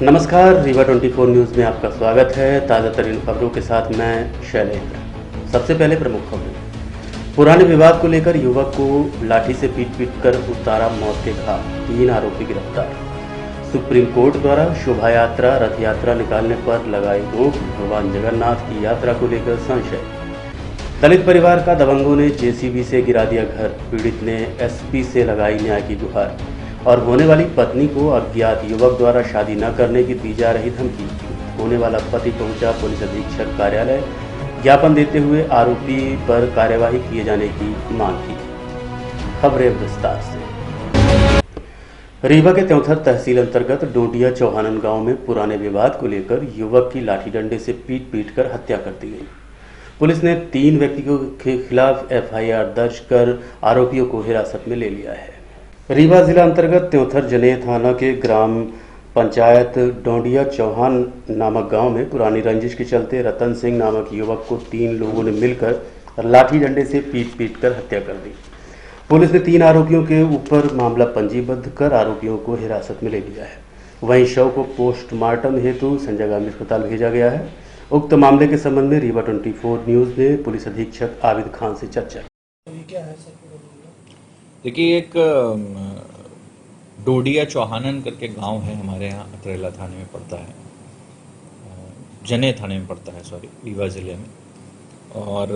नमस्कार, रीवा 24 न्यूज़ में आपका स्वागत है। ताज़ा तरीन खबरों के साथ मैं शैलेंद्र। सबसे पहले प्रमुख खबरें। पुराने विवाद को लेकर युवक को लाठी से पीट कर उतारा मौत के घाट, 3 आरोपी गिरफ्तार। सुप्रीम कोर्ट द्वारा शोभा यात्रा रथ यात्रा निकालने पर लगाई रोक, भगवान जगन्नाथ की यात्रा को लेकर संशय। दलित परिवार का दबंगों ने जेसीबी से गिरा दिया घर, पीड़ित ने एसपी से लगाई न्याय की गुहार। और होने वाली पत्नी को अज्ञात युवक द्वारा शादी न करने की दी जा रही धमकी। होने वाला पति पहुंचा पुलिस अधीक्षक कार्यालय, ज्ञापन देते हुए आरोपी पर कार्यवाही किए जाने की मांग की। खबरें विस्तार से। रीवा के त्योंथर तहसील अंतर्गत डोडिया चौहानन गांव में पुराने विवाद को लेकर युवक की लाठी डंडे से पीट कर हत्या कर दी गई। पुलिस ने 3 व्यक्तियों के खिलाफ एफआईआर दर्ज कर आरोपियों को हिरासत में ले लिया है। रीवा जिला अंतर्गत त्योंथर जनेह थाना के ग्राम पंचायत डोडिया चौहान नामक गांव में पुरानी रंजिश के चलते रतन सिंह नामक युवक को 3 लोगों ने मिलकर लाठी डंडे से पीट कर हत्या कर दी। पुलिस ने 3 आरोपियों के ऊपर मामला पंजीबद्ध कर आरोपियों को हिरासत में ले लिया है। वहीं शव को पोस्टमार्टम हेतु संजयगामी अस्पताल भेजा गया है। उक्त मामले के संबंध में रीवा 24 न्यूज ने पुलिस अधीक्षक आबिद खान से चर्चा की। देखिए, एक डोडिया चौहानन करके गांव है हमारे यहाँ, अतरेला थाने में पड़ता है, जने थाने में पड़ता है, सॉरी, रीवा ज़िले में। और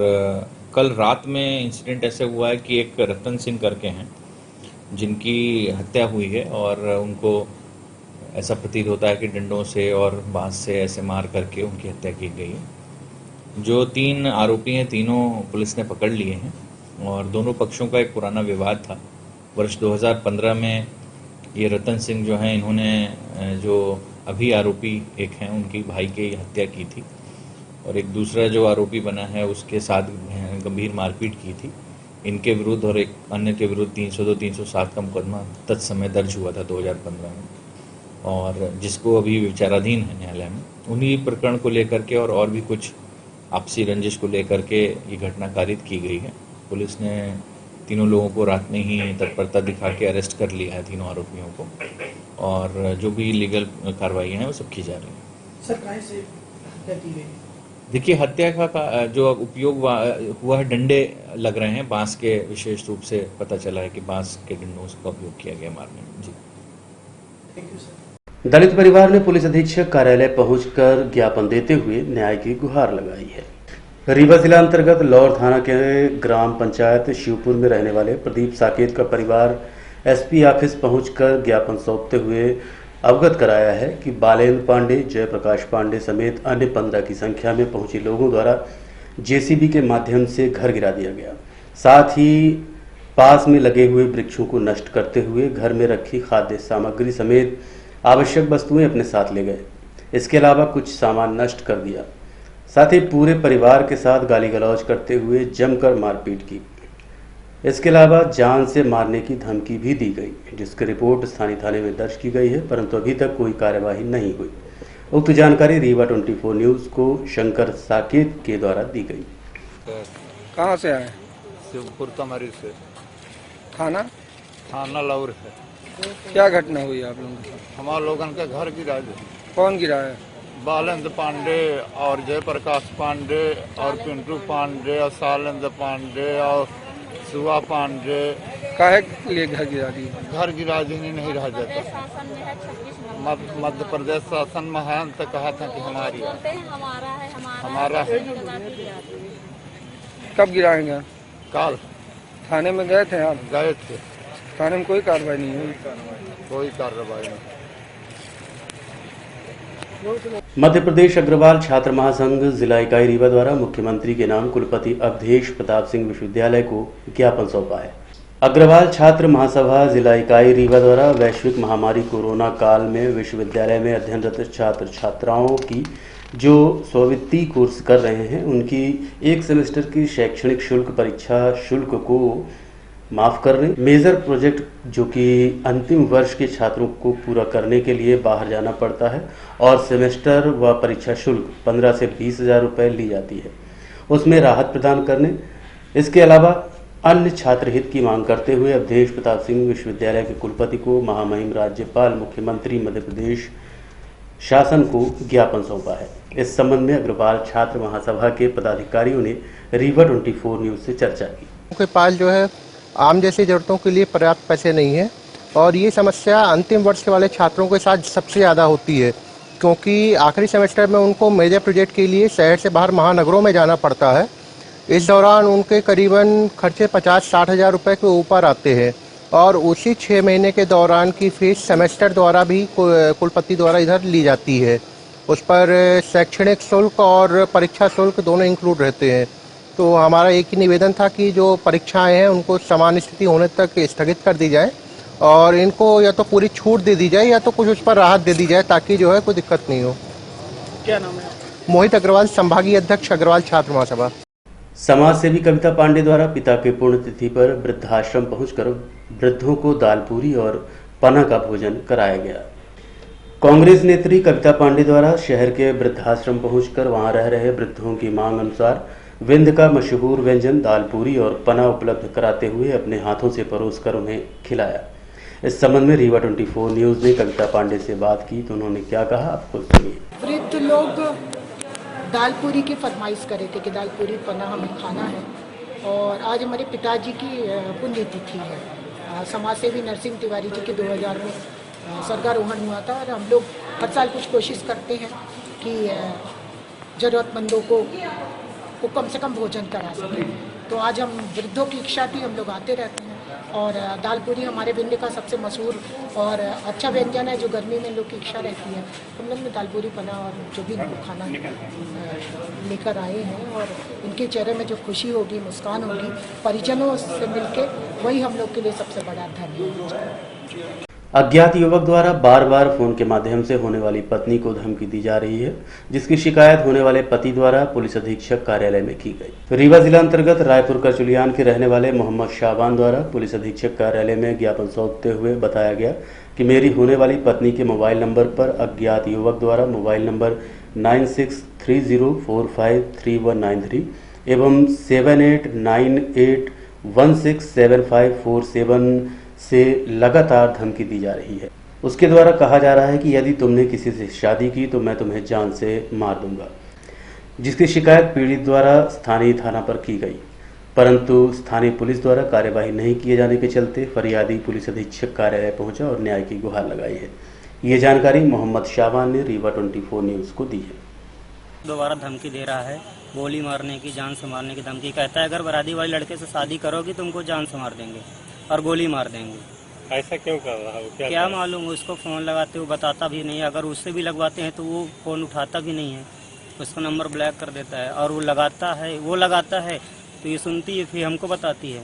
कल रात में इंसिडेंट ऐसे हुआ है कि एक रतन सिंह करके हैं जिनकी हत्या हुई है और उनको ऐसा प्रतीत होता है कि डंडों से और बांस से ऐसे मार करके उनकी हत्या की गई है। जो 3 आरोपी हैं, तीनों पुलिस ने पकड़ लिए हैं और दोनों पक्षों का एक पुराना विवाद था। वर्ष 2015 में ये रतन सिंह जो हैं, इन्होंने जो अभी आरोपी एक हैं उनकी भाई की हत्या की थी और एक दूसरा जो आरोपी बना है उसके साथ गंभीर मारपीट की थी। इनके विरुद्ध और एक अन्य के विरुद्ध 302-307 का मुकदमा तत्समय दर्ज हुआ था 2015 में, और जिसको अभी विचाराधीन है न्यायालय में। उन्हीं प्रकरण को लेकर के और भी कुछ आपसी रंजिश को लेकर के ये घटना कारित की गई है। पुलिस ने तीनों लोगों को रात में ही तत्परता दिखा के अरेस्ट कर लिया है, तीनों आरोपियों को, और जो भी लीगल कार्रवाई हैं वो सब की जा रही है। सर, कहाँ से हत्या की गई? देखिए, हत्या का जो उपयोग हुआ है, डंडे लग रहे हैं बांस के, विशेष रूप से पता चला है कि बांस के डंडों का उपयोग किया गया मारने में। जी, थैंक यू सर। दलित परिवार ने पुलिस अधीक्षक कार्यालय पहुंचकर ज्ञापन देते हुए न्याय की गुहार लगाई है। रीवा जिला अंतर्गत लौर थाना के ग्राम पंचायत शिवपुर में रहने वाले प्रदीप साकेत का परिवार एसपी ऑफिस पहुंचकर ज्ञापन सौंपते हुए अवगत कराया है कि बालेंद्र पांडे, जयप्रकाश पांडे समेत अन्य 15 की संख्या में पहुंचे लोगों द्वारा जेसीबी के माध्यम से घर गिरा दिया गया। साथ ही पास में लगे हुए वृक्षों को नष्ट करते हुए घर में रखी खाद्य सामग्री समेत आवश्यक वस्तुएं अपने साथ ले गए। इसके अलावा कुछ सामान नष्ट कर दिया। साथ ही पूरे परिवार के साथ गाली गलौज करते हुए जमकर मारपीट की। इसके अलावा जान से मारने की धमकी भी दी गई, जिसकी रिपोर्ट स्थानीय थाने में दर्ज की गई है, परंतु अभी तक कोई कार्यवाही नहीं हुई। उक्त जानकारी रीवा 24 न्यूज़ को शंकर साकेत के द्वारा दी गई। कहाँ से आए? शिवपुर तमरी से। थाना लौर है। क्या घटना हुई आप लोगों के साथ? हमारे लोगन के घर गिरा दे। कौन गिरा है? बालेंद्र पांडे और जयप्रकाश पांडे और पिंटू पांडे और शालेंद्र पांडे और सुहा पांडे। काहे के लिए घर गिरा दी? घर गिरा देने नहीं रह जाता। मध्य प्रदेश शासन में है तो कहा था कि हमारी है, हमारा है। कब गिराएंगे? कल थाने में गए थे आप? गए थे। थाने में कोई कार्रवाई नहीं हुई? कोई कार्रवाई नहीं। मध्य प्रदेश अग्रवाल छात्र महासंघ जिला इकाई रीवा द्वारा मुख्यमंत्री के नाम कुलपति अवधेश प्रताप सिंह विश्वविद्यालय को ज्ञापन सौंपा है। अग्रवाल छात्र महासभा जिला इकाई रीवा द्वारा वैश्विक महामारी कोरोना काल में विश्वविद्यालय में अध्ययनरत छात्र छात्राओं की जो स्ववित्तीय कोर्स कर रहे हैं, उनकी 1 सेमेस्टर की शैक्षणिक शुल्क परीक्षा शुल्क को माफ़ करने, मेजर प्रोजेक्ट जो कि अंतिम वर्ष के छात्रों को पूरा करने के लिए बाहर जाना पड़ता है और सेमेस्टर व परीक्षा शुल्क 15 से 20 हज़ार रुपये ली जाती है, उसमें राहत प्रदान करने। इसके अलावा अन्य छात्र हित की मांग करते हुए अवधेश प्रताप सिंह विश्वविद्यालय के कुलपति को महामहिम राज्यपाल मुख्यमंत्री मध्य प्रदेश शासन को ज्ञापन सौंपा है। इस संबंध में अग्रवाल छात्र महासभा के पदाधिकारियों ने रीवा 24 न्यूज से चर्चा की। उनके पास जो है आम जैसी जरूरतों के लिए पर्याप्त पैसे नहीं है और ये समस्या अंतिम वर्ष के वाले छात्रों के साथ सबसे ज़्यादा होती है, क्योंकि आखिरी सेमेस्टर में उनको मेजर प्रोजेक्ट के लिए शहर से बाहर महानगरों में जाना पड़ता है। इस दौरान उनके करीबन खर्चे 50-60 हज़ार रुपये के ऊपर आते हैं और उसी 6 महीने के दौरान की फीस सेमेस्टर द्वारा भी कुलपति द्वारा इधर ली जाती है। उस पर शैक्षणिक शुल्क और परीक्षा शुल्क दोनों इंक्लूड रहते हैं। तो हमारा एक ही निवेदन था कि जो परीक्षाएं हैं उनको समान स्थिति होने तक स्थगित कर दी जाए और इनको या तो पूरी छूट दे दी जाए या तो कुछ उस पर राहत दे दी जाए ताकि जो है कोई दिक्कत नहीं हो। क्या नाम है? मोहित अग्रवाल, संभागीय अध्यक्ष अग्रवाल छात्र महासभा। समाज सेवी कविता पांडे द्वारा पिता के पुण्यतिथि पर वृद्धाश्रम पहुंचकर वृद्धों को दाल पूरी और पना का भोजन कराया गया। कांग्रेस नेत्री कविता पांडे द्वारा शहर के वृद्धाश्रम पहुंचकर वहां रह रहे वृद्धों की मांग अनुसार विंध्य का मशहूर व्यंजन दाल पूरी और पना उपलब्ध कराते हुए अपने हाथों से परोसकर उन्हें खिलाया। इस संबंध में रीवा 24 न्यूज ने कविता पांडे से बात की तो उन्होंने क्या कहा, आपको सुनिए। वृद्ध लोग दाल पूरी की फरमाइश करे थे कि दाल पूरी पना हमें खाना है और आज हमारे पिताजी की पुण्यतिथि है। समाज सेवी नरसिंह तिवारी जी के 2000 में स्वर्गारोहण हुआ था और हम लोग हर साल कुछ कोशिश करते हैं कि ज़रूरतमंदों को कम से कम भोजन करा सकें। तो आज हम वृद्धों की इच्छा थी, हम लोग आते रहते हैं और दाल पूरी हमारे विंध्य का सबसे मशहूर और अच्छा व्यंजन है जो गर्मी में लोग की इच्छा रहती है। हम लोग ने दाल पूरी पना और जो भी खाना लेकर आए हैं और इनके चेहरे में जो खुशी होगी, मुस्कान होगी, परिजनों से मिलके वही हम लोग के लिए सबसे बड़ा धन्यवाद है। अज्ञात युवक द्वारा बार बार फोन के माध्यम से होने वाली पत्नी को धमकी दी जा रही है, जिसकी शिकायत होने वाले पति द्वारा पुलिस अधीक्षक कार्यालय में की गई। रीवा जिला अंतर्गत रायपुर करचुलियान के रहने वाले मोहम्मद शाबान द्वारा पुलिस अधीक्षक कार्यालय में ज्ञापन सौंपते हुए बताया गया कि मेरी होने वाली पत्नी के मोबाइल नंबर पर अज्ञात युवक द्वारा मोबाइल नंबर 9630453193 एवं 7898167547 से लगातार धमकी दी जा रही है। उसके द्वारा कहा जा रहा है कि यदि तुमने किसी से शादी की तो मैं तुम्हें जान से मार दूंगा, जिसकी शिकायत पीड़ित द्वारा स्थानीय थाना पर की गई, परंतु स्थानीय पुलिस द्वारा कार्यवाही नहीं किए जाने के चलते फरियादी पुलिस अधीक्षक कार्यालय पहुंचा और न्याय की गुहार लगाई है। ये जानकारी मोहम्मद शाबान ने रीवा 24 न्यूज को दी है। दोबारा धमकी दे रहा है, गोली मारने की, जान से मारने की धमकी। कहता है अगर बरादी वाले लड़के से शादी करोगी तुमको जान से मार देंगे और गोली मार देंगे। ऐसा क्यों कर रहा है? क्या मालूम, उसको फ़ोन लगाते वो बताता भी नहीं। अगर उससे भी लगवाते हैं तो वो फ़ोन उठाता भी नहीं है, उसका नंबर ब्लैक कर देता है और वो लगाता है तो ये सुनती है फिर हमको बताती है।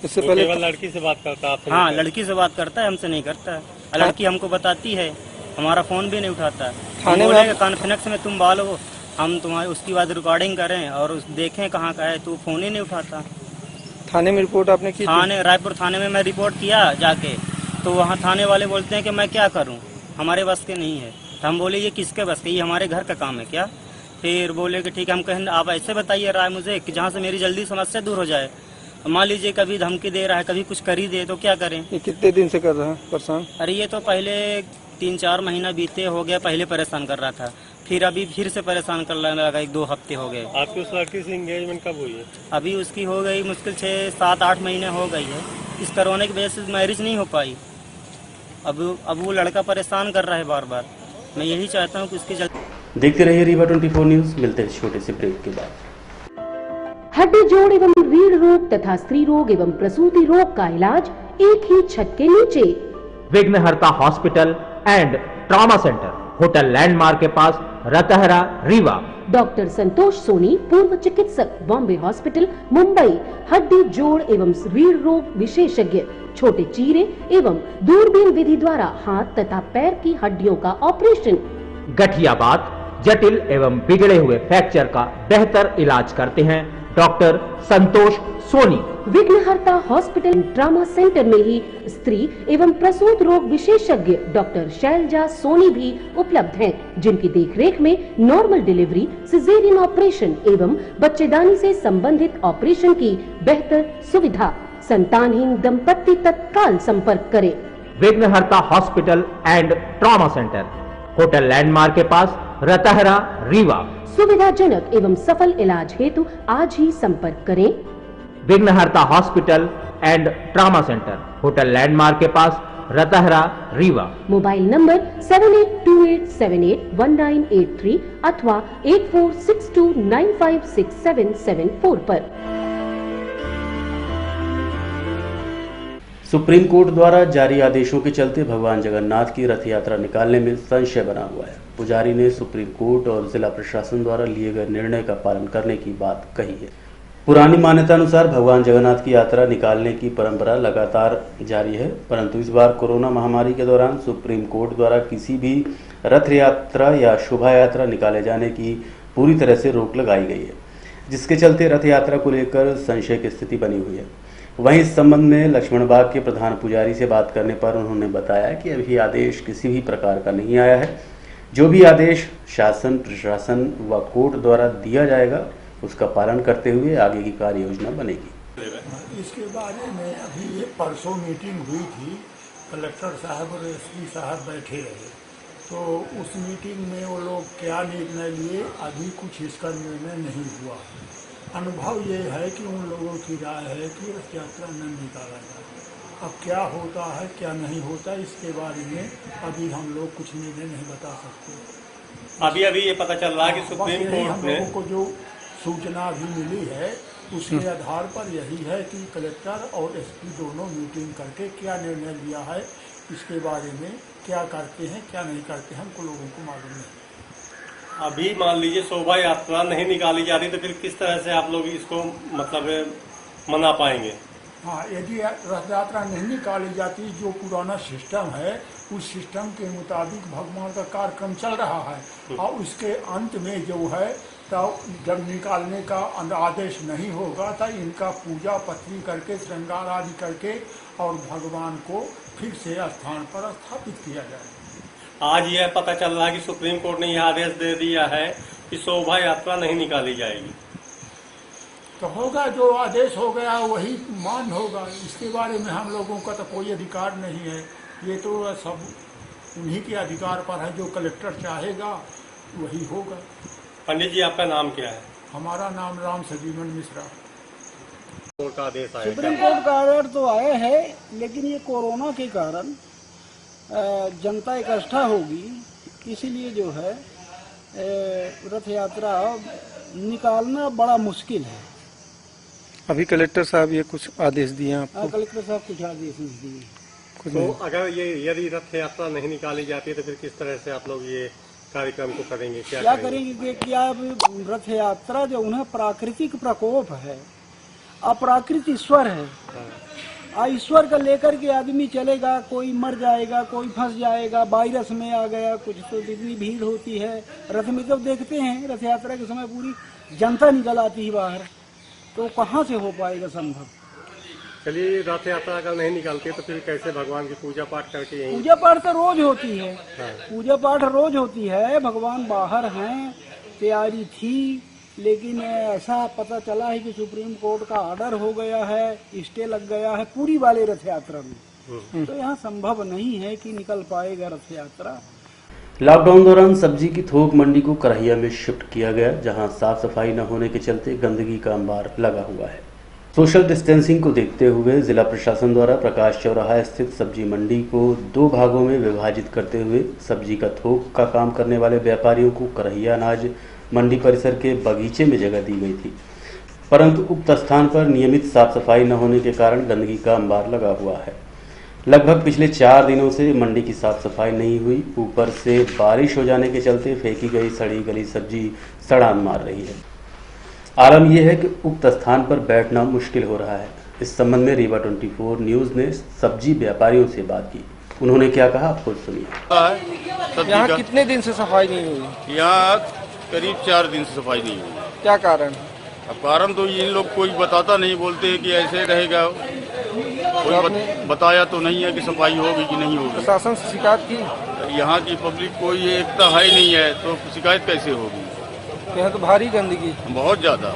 इससे पहले लड़की से बात करता है? हाँ, लड़की से बात करता है, हमसे नहीं करता है। लड़की हमको बताती है, हमारा फ़ोन भी नहीं उठाता है। थाने में कॉन्फ्रेंस में तुम बालो, हम तुम्हारी उसकी बाद रिकॉर्डिंग करें और देखें कहाँ का है तो फ़ोन ही नहीं उठाता। थाने में रिपोर्ट आपने की? थाने, रायपुर थाने में मैं रिपोर्ट किया जाके, तो वहाँ थाने वाले बोलते हैं कि मैं क्या करूँ, हमारे बस के नहीं है। तो हम बोले ये किसके बस के, ये हमारे घर का काम है क्या? फिर बोले कि ठीक है, हम कहें आप ऐसे बताइए राय मुझे कि जहाँ से मेरी जल्दी समस्या दूर हो जाए। मान लीजिए कभी धमकी दे रहा है, कभी कुछ कर ही दे तो क्या करें। ये कितने दिन से कर रहा है परेशान? अरे ये तो पहले 3-4 महीना बीते हो गया, पहले परेशान कर रहा था, फिर अभी फिर से परेशान करने लगा। 1-2 हफ्ते हो गए। आपकी उस लड़की से एंगेजमेंट कब हुई है? अभी उसकी हो गई मुश्किल 6-7-8 महीने हो गई है। इस कोरोना की वजह से मैरिज नहीं हो पाई। अब वो लड़का परेशान कर रहा है बार बार। मैं यही चाहता हूँ कि उसकी देखते रहिए रीवा 24 न्यूज। मिलते हैं छोटे से ब्रेक के बाद। हड्डी जोड़ एवं रीढ़ रोग तथा स्त्री रोग एवं प्रसूति रोग का इलाज एक ही छत के नीचे। विघ्नहर्ता hospital and trauma centre, hotel landmark के पास, रतहरा, रीवा। डॉक्टर संतोष सोनी, पूर्व चिकित्सक, बॉम्बे हॉस्पिटल, मुंबई। हड्डी जोड़ एवं रीढ़ रोग विशेषज्ञ, छोटे चीरे एवं दूरबीन विधि द्वारा हाथ तथा पैर की हड्डियों का ऑपरेशन। गठिया बात, जटिल एवं बिगड़े हुए फ्रैक्चर का बेहतर इलाज करते हैं डॉक्टर संतोष सोनी। विघ्नहर्ता हॉस्पिटल ट्रॉमा सेंटर में ही स्त्री एवं प्रसूत रोग विशेषज्ञ डॉक्टर शैलजा सोनी भी उपलब्ध हैं, जिनकी देखरेख में नॉर्मल डिलीवरी, सिजेरियन ऑपरेशन एवं बच्चेदानी से संबंधित ऑपरेशन की बेहतर सुविधा। संतानहीन दंपत्ति तत्काल संपर्क करें। विघ्नहर्ता hospital and trauma centre, hotel landmark के पास, रतहरा, रीवा। सुविधाजनक एवं सफल इलाज हेतु आज ही संपर्क करें। विघ्नहर्ता hospital and trauma centre, hotel landmark के पास, रतहरा, रीवा। मोबाइल नंबर 7828781983 अथवा 8462956774 पर। सुप्रीम कोर्ट द्वारा जारी आदेशों के चलते भगवान जगन्नाथ की रथ यात्रा निकालने में संशय बना हुआ है। पुजारी ने सुप्रीम कोर्ट और जिला प्रशासन द्वारा लिए गए निर्णय का पालन करने की बात कही है। पुरानी मान्यता अनुसार भगवान जगन्नाथ की यात्रा निकालने की परंपरा लगातार जारी है, परंतु इस बार कोरोना महामारी के दौरान सुप्रीम कोर्ट द्वारा किसी भी रथ यात्रा या शोभा यात्रा निकाले जाने की पूरी तरह से रोक लगाई गई है, जिसके चलते रथ यात्रा को लेकर संशय की स्थिति बनी हुई है। वहीं इस संबंध में लक्ष्मण बाग के प्रधान पुजारी से बात करने पर उन्होंने बताया कि अभी आदेश किसी भी प्रकार का नहीं आया है। जो भी आदेश शासन, प्रशासन व कोर्ट द्वारा दिया जाएगा उसका पालन करते हुए आगे की कार्य योजना बनेगी। इसके बारे में अभी ये परसों मीटिंग हुई थी, कलेक्टर साहब और एसपी साहब बैठे रहे, तो उस मीटिंग में वो लोग क्या निर्णय लिए अभी कुछ इसका निर्णय नहीं हुआ। अनुभव ये है कि उन लोगों की राय है कि रथ यात्रा न निकाला जाए। अब क्या होता है क्या नहीं होता इसके बारे में अभी हम लोग कुछ निर्णय नहीं बता सकते। अभी ये पता चल रहा है कि सुप्रीम कोर्ट ने को जो सूचना भी मिली है उसके आधार पर यही है कि कलेक्टर और एसपी दोनों मीटिंग करके क्या निर्णय लिया है इसके बारे में, क्या करते हैं क्या नहीं करते हैं हमको लोगों को मालूम नहीं। अभी मान लीजिए शोभा यात्रा नहीं निकाली जा रही तो फिर किस तरह से आप लोग इसको मतलब मना पाएंगे? हाँ, यदि रथ यात्रा नहीं निकाली जाती, जो पुराना सिस्टम है उस सिस्टम के मुताबिक भगवान का कार्यक्रम चल रहा है और उसके अंत में जो है तो जब निकालने का आदेश नहीं होगा तो इनका पूजा पत्री करके श्रृंगार आदि करके और भगवान को फिर से स्थान पर स्थापित किया जाए। आज यह पता चल रहा है कि सुप्रीम कोर्ट ने यह आदेश दे दिया है कि शोभा यात्रा नहीं निकाली जाएगी, तो होगा जो आदेश हो गया वही मान होगा। इसके बारे में हम लोगों का तो कोई अधिकार नहीं है, ये तो सब उन्हीं के अधिकार पर है, जो कलेक्टर चाहेगा वही होगा। पंडित जी आपका नाम क्या है? हमारा नाम राम सजीवन मिश्रा। कोर्ट का आदेश आया, सुप्रीम कोर्ट का आर्डर तो आया है, लेकिन ये कोरोना के कारण जनता इकट्ठा होगी, इसीलिए जो है रथ यात्रा निकालना बड़ा मुश्किल है। अभी कलेक्टर साहब ये कुछ आदेश दिए आपको? कलेक्टर साहब कुछ आदेश दिए। तो अगर ये यदि रथ यात्रा नहीं निकाली जाती है तो फिर किस तरह से आप लोग ये कार्यक्रम को करेंगे? क्या करेंगे कि आप रथ यात्रा जो उन्हें प्राकृतिक प्रकोप है, अप्राकृत ईश्वर है, ईश्वर का लेकर के आदमी चलेगा, कोई मर जाएगा, कोई फंस जाएगा, वायरस में आ गया कुछ, तो इतनी भीड़ होती है रथ में। तो देखते हैं रथ यात्रा के समय पूरी जनता निकल आती है बाहर, तो कहाँ से हो पाएगा संभव। चलिए, रथ यात्रा अगर नहीं निकलती तो फिर कैसे भगवान की पूजा पाठ करके यहीं? पूजा पाठ तो रोज होती है। हाँ। पूजा पाठ रोज होती है, भगवान बाहर हैं, तैयारी थी, लेकिन ऐसा पता चला है कि सुप्रीम कोर्ट का ऑर्डर हो गया है, स्टे लग गया है पूरी वाले रथ यात्रा में, तो यहाँ संभव नहीं है कि निकल पाएगा रथ यात्रा। लॉकडाउन दौरान सब्जी की थोक मंडी को करहिया में शिफ्ट किया गया, जहां साफ सफाई न होने के चलते गंदगी का अंबार लगा हुआ है। सोशल डिस्टेंसिंग को देखते हुए जिला प्रशासन द्वारा प्रकाश चौराहा स्थित सब्जी मंडी को 2 भागों में विभाजित करते हुए सब्जी का थोक का काम करने वाले व्यापारियों को करहिया अनाज मंडी परिसर के बगीचे में जगह दी गई थी, परंतु उक्त स्थान पर नियमित साफ सफाई न होने के कारण गंदगी का अंबार लगा हुआ है। लगभग पिछले 4 दिनों से मंडी की साफ सफाई नहीं हुई, ऊपर से बारिश हो जाने के चलते फेंकी गई सड़ी गली सब्जी सड़ान मार रही है। आलम यह है कि उक्त स्थान पर बैठना मुश्किल हो रहा है। इस संबंध में रीवा 24 न्यूज ने सब्जी व्यापारियों से बात की। उन्होंने क्या कहा, आप खुद सुनिए। यहाँ कितने दिन से सफाई नहीं हुई? यहाँ करीब 4 दिन से सफाई नहीं हुई। क्या कारण? अब कारण तो इन लोग कोई बताता नहीं, बोलते हैं कि ऐसे रहेगा, कोई बताया तो नहीं है कि सफाई होगी कि नहीं होगी। प्रशासन से शिकायत की? यहाँ की पब्लिक कोई एकता है ही नहीं है, तो शिकायत कैसे होगी? यहाँ तो भारी गंदगी, बहुत ज्यादा।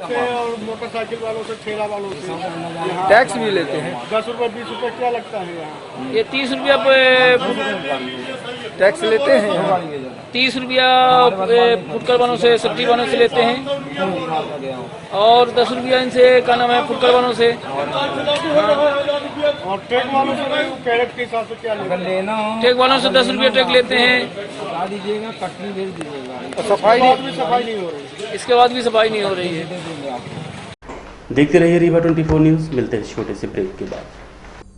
और मोटरसाइकिल वालों से, ठेला वालों से टैक्स भी लेते हैं। 10 रुपये 20 रुपये क्या लगता है यहाँ? ये 30 रुपया टैक्स लेते हैं। 30 रुपया फुटकर वालों से, सब्जी वालों से लेते हैं और 10 रुपया इनसे क्या नाम है फुटकर वालों से। और ट्रक वालों से कैरेट के हिसाब से क्या लेना? ट्रक वालों से 10 रुपया ट्रक लेते हैं। दीजिएगा, कटनी भेज दीजिएगा। सफाई नहीं हो रही, इसके बाद भी सफाई नहीं हो रही है। देखते रहिए रीवा 24 न्यूज। मिलते हैं छोटे से ब्रेक के बाद।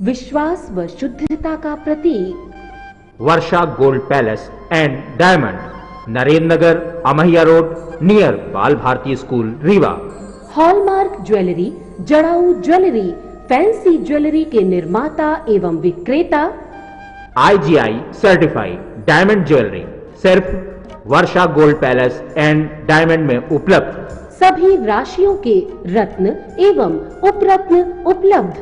विश्वास व शुद्धता का प्रतीक Varsha gold palace and diamond, Narendra Nagar, Amahiya road, near Bal Bharati school, Rewa. Hallmark jewellery, जड़ाऊ ज्वेलरी, फैंसी ज्वेलरी के निर्माता एवं विक्रेता। IGI सर्टिफाइड डायमंड ज्वेलरी सिर्फ Varsha gold palace and diamond में उपलब्ध। सभी राशियों के रत्न एवं उपरत्न उपलब्ध।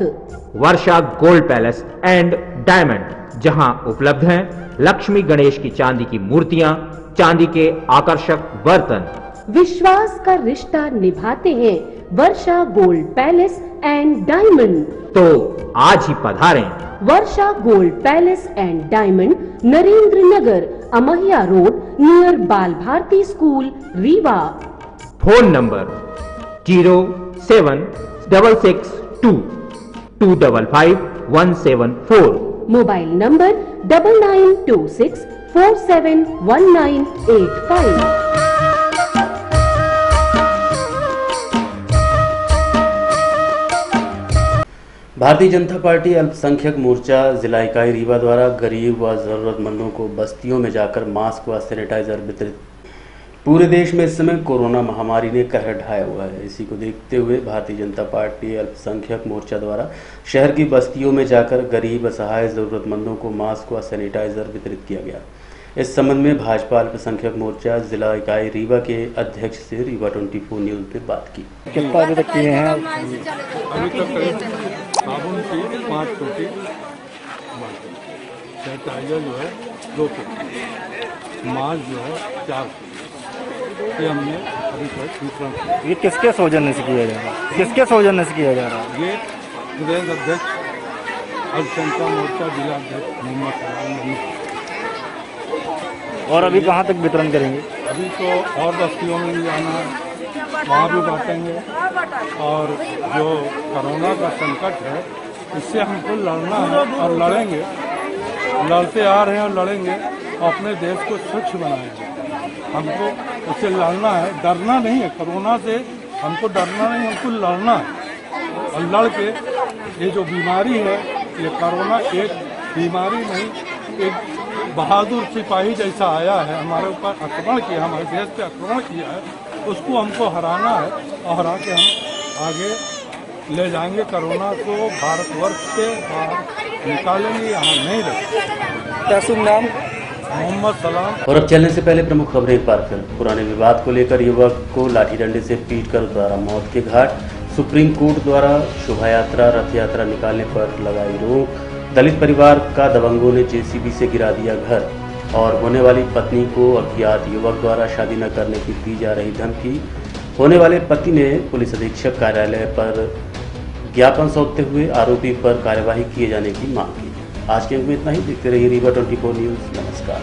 Varsha gold palace and diamond, जहां उपलब्ध हैं लक्ष्मी गणेश की चांदी की मूर्तियां, चांदी के आकर्षक बर्तन। विश्वास का रिश्ता निभाते हैं Varsha gold palace and diamond. तो आज ही पधारें। Varsha gold palace and diamond, Narendra Nagar, Amahiya road, near Bal Bharati school, Rewa. Phone number 07662255174। Mobile number 9926471985। Bharatiya Janata party अल्पसंख्यक मोर्चा जिला इकाई रीवा द्वारा गरीब व जरूरतमंदों को बस्तियों में जाकर मास्क व सैनिटाइजर वितरित। पूरे देश में इस समय कोरोना महामारी ने कहर ढाया हुआ है। इसी को देखते हुए भारतीय जनता पार्टी अल्पसंख्यक मोर्चा द्वारा शहर की बस्तियों में जाकर गरीब असहाय जरूरतमंदों को मास्क व सैनिटाइजर वितरित किया गया। इस संबंध में भाजपा अल्पसंख्यक मोर्चा जिला इकाई रीवा के अध्यक्ष से रीवा 24 न्यूज ने बात की। कितना अभी तक किए हैं? अभी तक करीब साबुन की 5 टोटी, सैनिटाइजर जो है 2 टोटी, मास्क जो है 4 ये हमने अभी तक वितरण किया। ये किसके सौजन्य से किया जा रहा है? किसके सौजन्य से किया जा रहा है? ये प्रदेश अध्यक्ष अल्पसंख्यक मोर्चा जिला अध्यक्ष मोहम्मद सलाम। और अभी कहाँ तक वितरण करेंगे? अभी तो और बस्तियों में भी जाना है, वहाँ भी बांटेंगे। और जो कोरोना का संकट है इससे हमको लड़ना है और लड़ेंगे, लड़ते आ रहे हैं और लड़ेंगे और अपने देश को स्वच्छ बनाएंगे। हमको उससे लड़ना है, डरना नहीं है। कोरोना से हमको डरना नहीं, हमको लड़ना है। और लड़ के ये जो बीमारी है, ये कोरोना एक बीमारी नहीं, एक बहादुर सिपाही जैसा आया है, हमारे ऊपर आक्रमण किया, हमारे देश पे आक्रमण किया है, उसको हमको हराना है और हरा के हम आगे ले जाएंगे। कोरोना को भारतवर्ष से बाहर निकालेंगे, यहाँ नहीं रखेंगे। क्या शुभ नाम? मोहम्मद सलाम। और अब चलने से पहले प्रमुख खबरें एक बार फिर। पुराने विवाद को लेकर युवक को लाठी डंडे से पीटकर उतारा मौत के घाट। सुप्रीम कोर्ट द्वारा शोभा यात्रा, रथ यात्रा निकालने पर लगाई रोक। दलित परिवार का दबंगों ने जेसीबी से गिरा दिया घर। और होने वाली पत्नी को अज्ञात युवक द्वारा शादी न करने की दी जा रही धमकी। होने वाले पति ने पुलिस अधीक्षक कार्यालय पर ज्ञापन सौंपते हुए आरोपी पर कार्यवाही किए जाने की मांग की। आज के अंक में इतना ही। देखते रहिए रीवा 24 न्यूज। नमस्कार।